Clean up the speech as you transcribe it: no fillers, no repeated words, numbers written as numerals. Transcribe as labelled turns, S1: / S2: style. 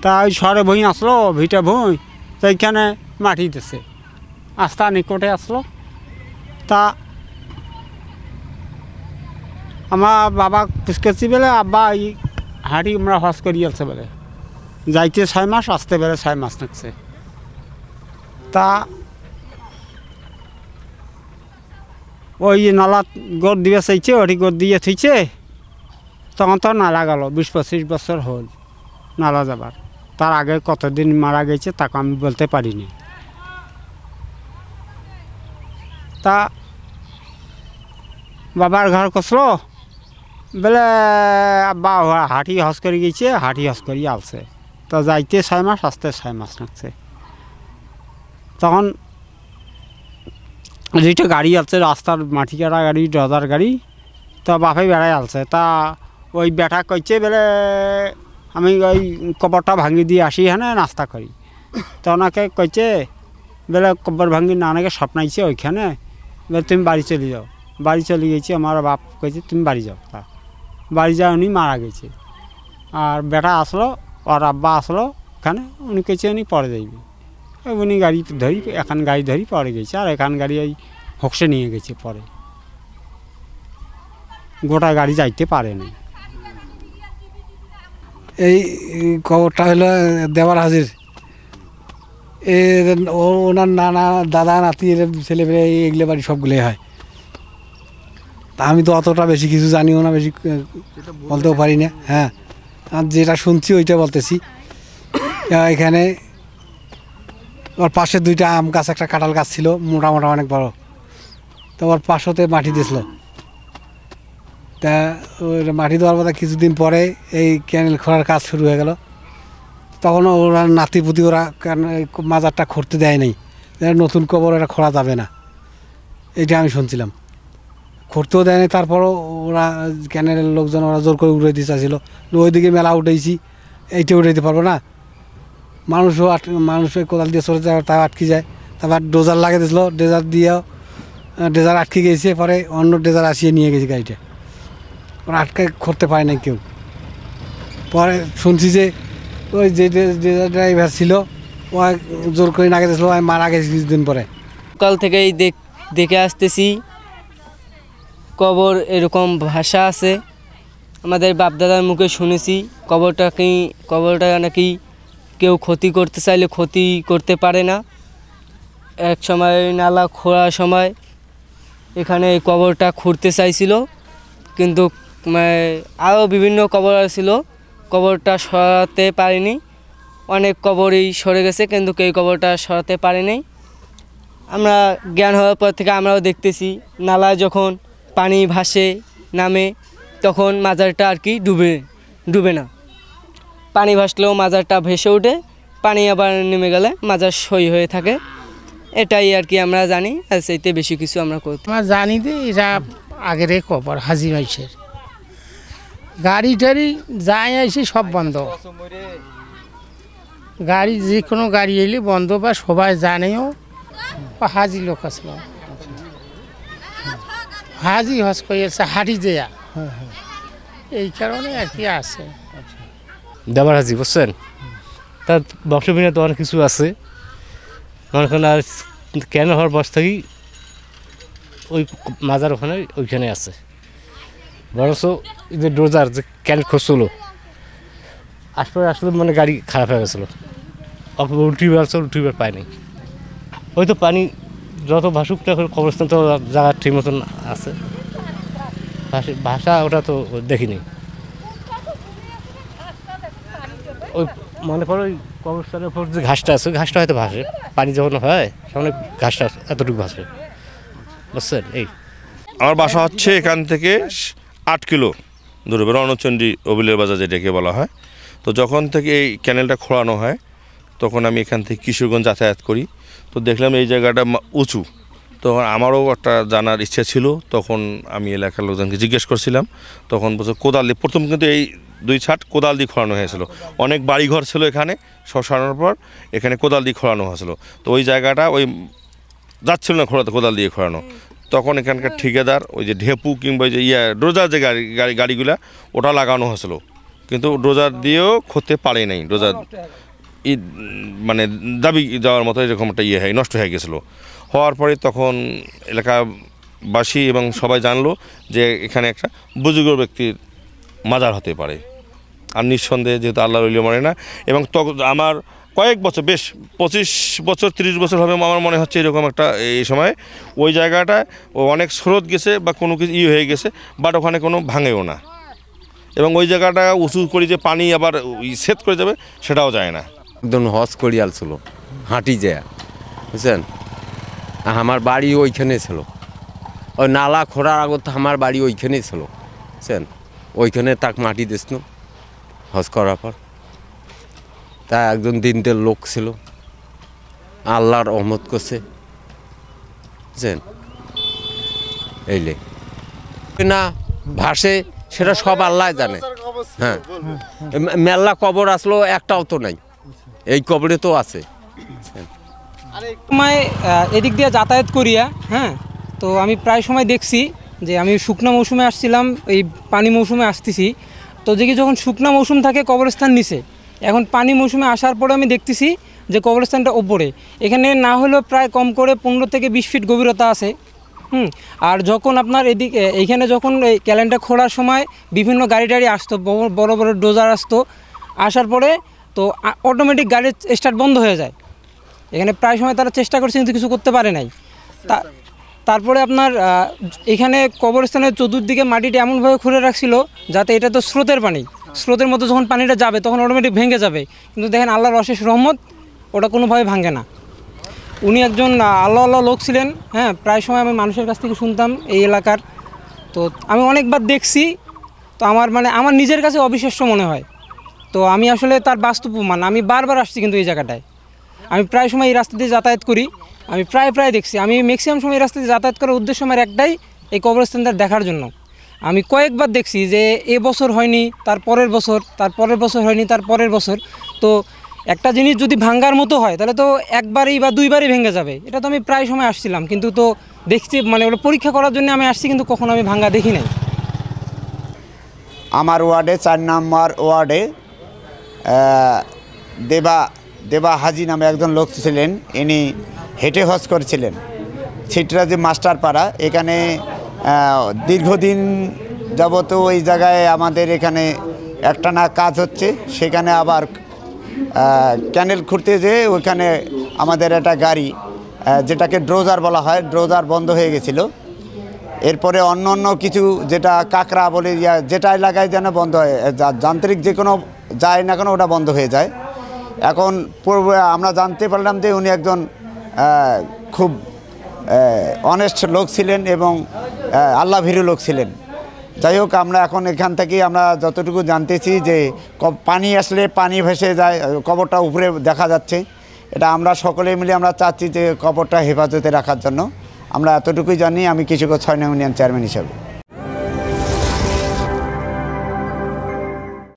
S1: তা ওই শহরে ভুঁই আসলো ভিটা ভুঁই তো এইখানে মাটি দিছে আস্থা নিকটে আসলো তা আমার বাবা পুষকেছি বলে আব্বা এই হাঁড়ি আমরা হজ করিয়ে আছে বলে যাইতে 6 মাস আসতে বেড়ে 6 মাস লাগছে তা ওই নালা গড় দিয়ে চাইছে ওটি গড় দিয়ে থইছে তখন তো নালা গেল 20-25 বছর হল নালা যাবার তার আগে কতদিন মারা গেছে তাকে আমি বলতে পারিনি তা বাবার ঘর কসলো বলে আব্বা হাঁটি হজ করে গেছে হাঁটি হজ করিয়ে আসছে তো যাইতে 6 মাস আসতে 6 মাস লাগছে তখন যেটা গাড়ি আছে রাস্তার মাটি কাটা গাড়ি ডজার গাড়ি তো বাপে বেড়াই আসছে তা ওই বেটা কইছে বলে আমি ওই কবরটা ভাঙি দিয়ে আসি হ্যাঁ নাস্তা করি তো ওনাকে কইছে বলে কবর ভাঙি নানাকে স্বপ্নাইছে ওইখানে বলে তুমি বাড়ি চলে যাও বাড়ি চলে গেছি আমার বাপ কইছে তুমি বাড়ি যাও তা বাড়ি যাও উনি মারা গেছে আর বেটা আসলো আর আব্বা আসলো এখানে উনি কইছে উনি পরে যাইবে উনি গাড়ি ধরি এখন গাড়ি ধরি পরে গেছে আর এখান গাড়ি ওই হোকসে নিয়ে গেছে পরে গোটা গাড়ি যাইতে পারেনি
S2: এই কবরটা হলো দেওয়ার হাজির ওনার নানা দাদা নাতি ছেলেমেয়ে এগুলো বাড়ি সবগুলোই হয় তা আমি তো অতটা বেশি কিছু জানিও না বেশি বলতেও পারি না হ্যাঁ আর যেটা শুনছি ওইটা বলতেছি এখানে ওর পাশে 2টা আম গাছ একটা কাঁঠাল গাছ ছিল মোটা মোটা অনেক বড় তো ওর পাশেতে মাটি দিয়েছিল তা ওই মাটি দেওয়ার কথা কিছুদিন পরে এই ক্যানেল খোঁড়ার কাজ শুরু হয়ে গেল তখন ওরা নাতিপুতি ওরা মাজারটা খুঁড়তে দেয় নাই নতুন কবর এটা খোঁড়া যাবে না এইটা আমি শুনছিলাম খুঁড়তেও দেয়নি তারপরও ওরা ক্যানেলের লোকজন ওরা জোর করে উঠে দিতে চাইছিল ওইদিকে মেলা উঠেছি এইটা উঠাইতে পারবো না মানুষও কোদাল দিয়ে চলে যায় তাও আটকে যায় তারপর ডোজার লাগিয়ে দিয়েছিল ডোজার আটকে গেছে পরে অন্য ডোজার আসিয়ে নিয়ে গেছে গাড়িটা ওরা আটকে করতে পারে না কেউ পরে শুনছি যে ওই যে ড্রাইভার ছিল ও জোর করে নাগে দিয়েছিল ও মারা গেছে কিছুদিন পরে
S3: কাল থেকেই দেখে আসতেছি কবর এরকম ভাষা আছে আমাদের বাপদাদার মুখে শুনেছি কবরটা নাকি কেউ ক্ষতি করতে চাইলে ক্ষতি করতে পারে না এক সময় নালা খোঁড়ার সময় এখানে এই কবরটা খুঁড়তে চাইছিল কিন্তু আরও বিভিন্ন কবর ছিল কবরটা সরাতে পারেনি অনেক কবরই সরে গেছে কিন্তু এই কবরটা সরাতে পারেনি আমরা জ্ঞান হওয়ার পর থেকে আমরাও দেখতেছি নালায় যখন পানি ভাসে নামে তখন মাজারটা আর কি ডুবে না পানি ভাসলেও মাজারটা ভেসে ওঠে পানি আবার নেমে গেলে মাজার সই হয়ে থাকে এটাই আর কি আমরা জানি আর সেইতে বেশি কিছু আমরা করতে
S4: আমরা জানি যে এটা আগের কবর হাজি মাইসের গাড়ি টাড়ি যায় আসি সব বন্ধ গাড়ি যে কোনো গাড়ি এলে বন্ধ বা সবাই জানেও হাজি লোক আসলো হাজি হজ করেছে হাঁটি দেয়া এই কারণে আর কি আছে
S5: দেওয়ার হাজি বুঝছেন তার বংশবিনে তো অনেক কিছু আছে মনে করেন আর কেন হওয়ার বস থেকেই ওই মাজার ওইখানে আছে বরঞ্চ যে ডোজার যে ক্যান খসলো আসলে মানে গাড়ি খারাপ হয়ে গেছিলো উল্টিবার পায় নাই ওই তো পানি যত ভাসুক কবরস্থান তো জায়গা ঠিক মতন আছে ভাষা ওটা তো দেখিনি ওই মনে করো ওই কবরস্থানের উপর যে ঘাসটা আছে ওই ঘাসটা হয়তো ভাসে পানি যখন হয় সামনে ঘাসটা এতটুকু ভাসে বুঝছেন এই
S6: আমার বাসা হচ্ছে এখান থেকে 8 কিলো দূরে রণচণ্ডী অবিলের বাজার যেটাকে বলা হয় তো যখন থেকে এই ক্যানেলটা খোঁড়ানো হয় তখন আমি এখান থেকে কিশোরগঞ্জ যাতায়াত করি তো দেখলাম এই জায়গাটা উঁচু তখন আমারও একটা জানার ইচ্ছা ছিল তখন আমি এলাকার লোকজনকে জিজ্ঞেস করছিলাম তখন বলছে কোদাল দিয়ে প্রথম কিন্তু এই 2 ছাট কোদাল দিয়ে খোঁড়ানো হয়েছিল অনেক বাড়িঘর ছিল এখানে সব সারানোর পর এখানে কোদাল দিয়ে খোঁড়ানো হয়েছিল তো ওই জায়গাটা ওই যাচ্ছিল না খোঁড়াতে কোদাল দিয়ে খোঁড়ানো তখন এখানকার ঠিকাদার ওই যে ঢেপু কিংবা যে ডোজার যে গাড়িগুলা ওটা লাগানো হয়েছিল কিন্তু ডোজার দিয়েও ক্ষতি পারে নাই, ডোজার মানে দাবি দেওয়ার মতো এরকম একটা হয়, নষ্ট হয়ে গেছিলো। হওয়ার পরে তখন এলাকাবাসী এবং সবাই জানলো যে এখানে একটা বুজুর্গ ব্যক্তির মাজার হতে পারে। আর নিঃসন্দেহে যেহেতু আল্লাহ রইলে মরে না, এবং তখন আমার কয়েক বছর, বেশ 25 বছর 30 বছর হবে আমার মনে হচ্ছে এরকম একটা এই সময় ওই জায়গাটা অনেক স্রোত গেছে বা কোনো কিছু হয়ে গেছে, বাট ওখানে কোনো ভাঙেও না, এবং ওই জায়গাটা উঁচু করে যে পানি আবার সেট করে যাবে সেটাও যায় না।
S7: একদম হজ করি আলছিল হাঁটি যায়, বুঝছেন। আমার বাড়ি ওইখানে ছিল, ওই নালা খোঁড়ার আগত আমার বাড়ি ওইখানেই ছিল, বুঝছেন। ওইখানে তাক মাটি দিছিল হজ করার পর। তা একজন দিনদের লোক ছিল, আল্লাহর রহমত করছে, বুঝছেন। এইলে না ভাসে সেটা সব আল্লাহ জানে। হ্যাঁ, মেলা কবর আসলো, একটাও তো নাই, এই কবরে তো আছে।
S8: সময় এদিক দিয়ে যাতায়াত করিয়া, হ্যাঁ, তো আমি প্রায় সময় দেখছি যে আমি শুকনো মৌসুমে আসছিলাম, এই পানি মৌসুমে আসতেছি, তো দেখি যখন শুকনো মৌসুম থাকে কবরস্থান নিচে, এখন পানি মৌসুমে আসার পরে আমি দেখতেছি যে কবরস্থানটা ওপরে। এখানে না হলেও প্রায় কম করে 15 থেকে 20 ফিট গভীরতা আছে। আর যখন আপনার এইখানে যখন এই ক্যালেন্ডার খোঁড়ার সময় বিভিন্ন গাড়ি টাড়ি আসতো, বড় বড় ডোজার আসতো, আসার পরে তো অটোমেটিক গাড়ির স্টার্ট বন্ধ হয়ে যায়। এখানে প্রায় সময় তারা চেষ্টা করছে কিন্তু কিছু করতে পারে নাই। তারপরে আপনার এখানে কবরস্থানের চতুর্দিকে মাটিটা এমনভাবে খুঁড়ে রাখছিল যাতে এটা তো স্রোতের পানি, স্রোতের মতো যখন পানিটা যাবে তখন অটোমেটিক ভেঙে যাবে, কিন্তু দেখেন আল্লাহর অশেষ রহমত, ওটা কোনোভাবে ভাঙে না। উনি একজন আল্লাহ লোক ছিলেন। হ্যাঁ, প্রায় সময় আমি মানুষের কাছ থেকে শুনতাম এই এলাকার, তো আমি অনেকবার দেখছি, তো আমার নিজের কাছে অবিশ্বাস্য মনে হয়। তো আমি আসলে তার বাস্তব প্রমাণ, আমি বারবার আসছি কিন্তু এই জায়গাটায়। আমি প্রায় সময় এই রাস্তা দিয়ে যাতায়াত করি, আমি প্রায় দেখছি। আমি ম্যাক্সিমাম সময় এই রাস্তা দিয়ে যাতায়াত করার উদ্দেশ্য আমার একটাই, এই কবরস্থানটা দেখার জন্য। আমি কয়েকবার দেখছি যে বছর হয়নি, তার পরের বছর হয়নি, তার পরের বছর। তো একটা জিনিস যদি ভাঙ্গার মতো হয় তাহলে তো একবারই বা দুইবারই ভেঙে যাবে। এটা তো আমি প্রায় সময় আসছিলাম, কিন্তু তো দেখছি ওটা পরীক্ষা করার জন্য আমি আসছি, কিন্তু কখনো আমি ভাঙ্গা দেখি নাই।
S9: আমার ওয়ার্ডে 4 নম্বর ওয়ার্ডে দেবা হাজি নামে একজন লোক ছিলেন। ইনি হেঁটে হজ করেছিলেন ছিটরাজি মাস্টারপাড়া। এখানে দীর্ঘদিন যাবত ওই জায়গায় আমাদের এখানে একটানা কাজ হচ্ছে, সেখানে আবার ক্যানেল খুঁড়তে যেয়ে ওইখানে আমাদের একটা গাড়ি, যেটাকে ড্রোজার বলা হয়, ড্রোজার বন্ধ হয়ে গেছিল। এরপরে অন্য কিছু যেটা কাঁকড়া বলে যেটা এলাকায় যেন বন্ধ হয়, যান্ত্রিক যে কোনো যায় না কেন ওটা বন্ধ হয়ে যায়। এখন আমরা জানতে পারলাম যে উনি একজন খুব অনেস্ট লোক ছিলেন এবং আল্লাহ ভীরু লোক ছিলেন। যাই হোক, আমরা এখন এখান থেকে আমরা যতটুকু জানতেছি যে পানি আসলে পানি ভেসে যায়, কবরটা উপরে দেখা যাচ্ছে। এটা আমরা সকলে মিলে আমরা চাচ্ছি যে কবরটা হেফাজতে রাখার জন্য। আমরা এতটুকুই জানি, আমি কৃষক 6 নং ইউনিয়ন চেয়ারম্যান হিসাবে।